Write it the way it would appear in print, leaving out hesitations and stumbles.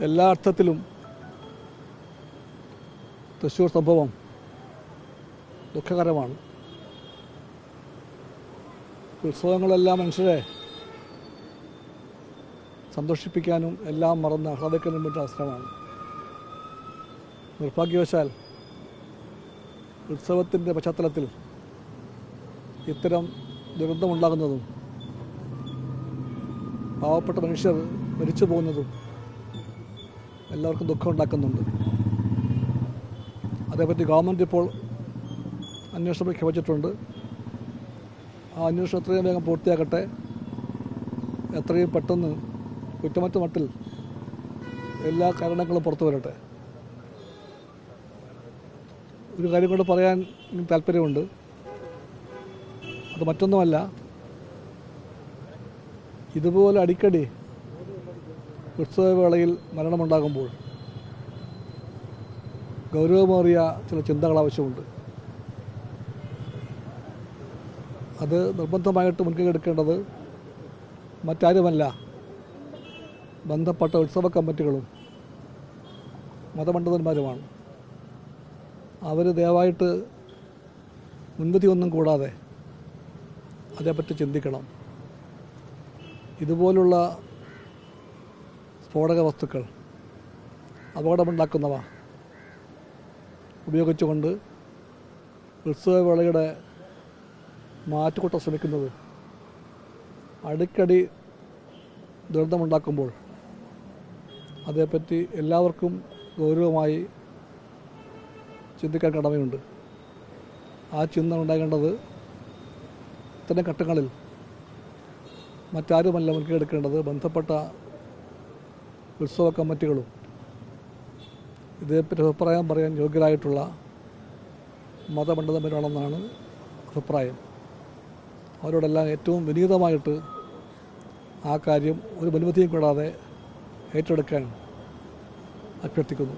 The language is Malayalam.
എല്ലാ അർത്ഥത്തിലും തൃശ്ശൂർ സംഭവം ദുഃഖകരമാണ്. ഉത്സവങ്ങളെല്ലാം മനുഷ്യരെ സന്തോഷിപ്പിക്കാനും എല്ലാം മറന്ന് ആഹ്ലാദിക്കാനും വേണ്ട അവസരമാണ്. നിർഭാഗ്യവശാൽ ഉത്സവത്തിൻ്റെ പശ്ചാത്തലത്തിൽ ഇത്തരം ദുരന്തമുണ്ടാകുന്നതും പാവപ്പെട്ട മനുഷ്യർ മരിച്ചു പോകുന്നതും എല്ലാവർക്കും ദുഃഖം ഉണ്ടാക്കുന്നുണ്ട്. അതേപറ്റി ഗവൺമെൻറ് ഇപ്പോൾ അന്വേഷണം പ്രഖ്യാപിച്ചിട്ടുണ്ട്. ആ അന്വേഷണം എത്രയും വേഗം പൂർത്തിയാക്കട്ടെ. എത്രയും പെട്ടെന്ന് കുറ്റമറ്റ മട്ടിൽ എല്ലാ കാരണങ്ങളും പുറത്തു വരട്ടെ. ഒരു കാര്യം കൊണ്ട് പറയാൻ എനിക്ക് താല്പര്യമുണ്ട്. അത് മറ്റൊന്നുമല്ല, ഇതുപോലെ അടിക്കടി ഉത്സവവേളയിൽ മരണമുണ്ടാകുമ്പോൾ ഗൗരവമേറിയ ചില ചിന്തകൾ ആവശ്യമുണ്ട്. അത് നിർബന്ധമായിട്ട് മുൻകൈ എടുക്കേണ്ടത് മറ്റാരുമല്ല, ബന്ധപ്പെട്ട ഉത്സവ കമ്മിറ്റികളും മതപണ്ഡിതന്മാരുമാണ്. അവർ ദയവായിട്ട് മുൻവിധിയൊന്നും കൂടാതെ അതേപ്പറ്റി ചിന്തിക്കണം. ഇതുപോലുള്ള സ്ഫോടക വസ്തുക്കൾ, അപകടമുണ്ടാക്കുന്നവ ഉപയോഗിച്ചുകൊണ്ട് ഉത്സവവേളയുടെ മാറ്റുകൂട്ടാൻ ശ്രമിക്കുന്നത് അടിക്കടി ദുരന്തമുണ്ടാക്കുമ്പോൾ അതേപ്പറ്റി എല്ലാവർക്കും ഗൗരവമായി ചിന്തിക്കാൻ കടമയുണ്ട്. ആ ചിന്ത ഉണ്ടാകേണ്ടത് ഇത്തരം ഘട്ടങ്ങളിൽ മറ്റാരുമല്ല മുൻകൈ എടുക്കേണ്ടത്, ബന്ധപ്പെട്ട ഉത്സവ കമ്മിറ്റികളും ഇതേപ്പറ്റി അഭിപ്രായം പറയാൻ യോഗ്യരായിട്ടുള്ള മതപണ്ഡിതന്മാരാണെന്നാണ് അഭിപ്രായം. അവരോടെല്ലാം ഏറ്റവും വിനീതമായിട്ട് ആ കാര്യം ഒരു അനുമതിയും കൂടാതെ ഏറ്റെടുക്കാൻ അഭ്യർത്ഥിക്കുന്നു.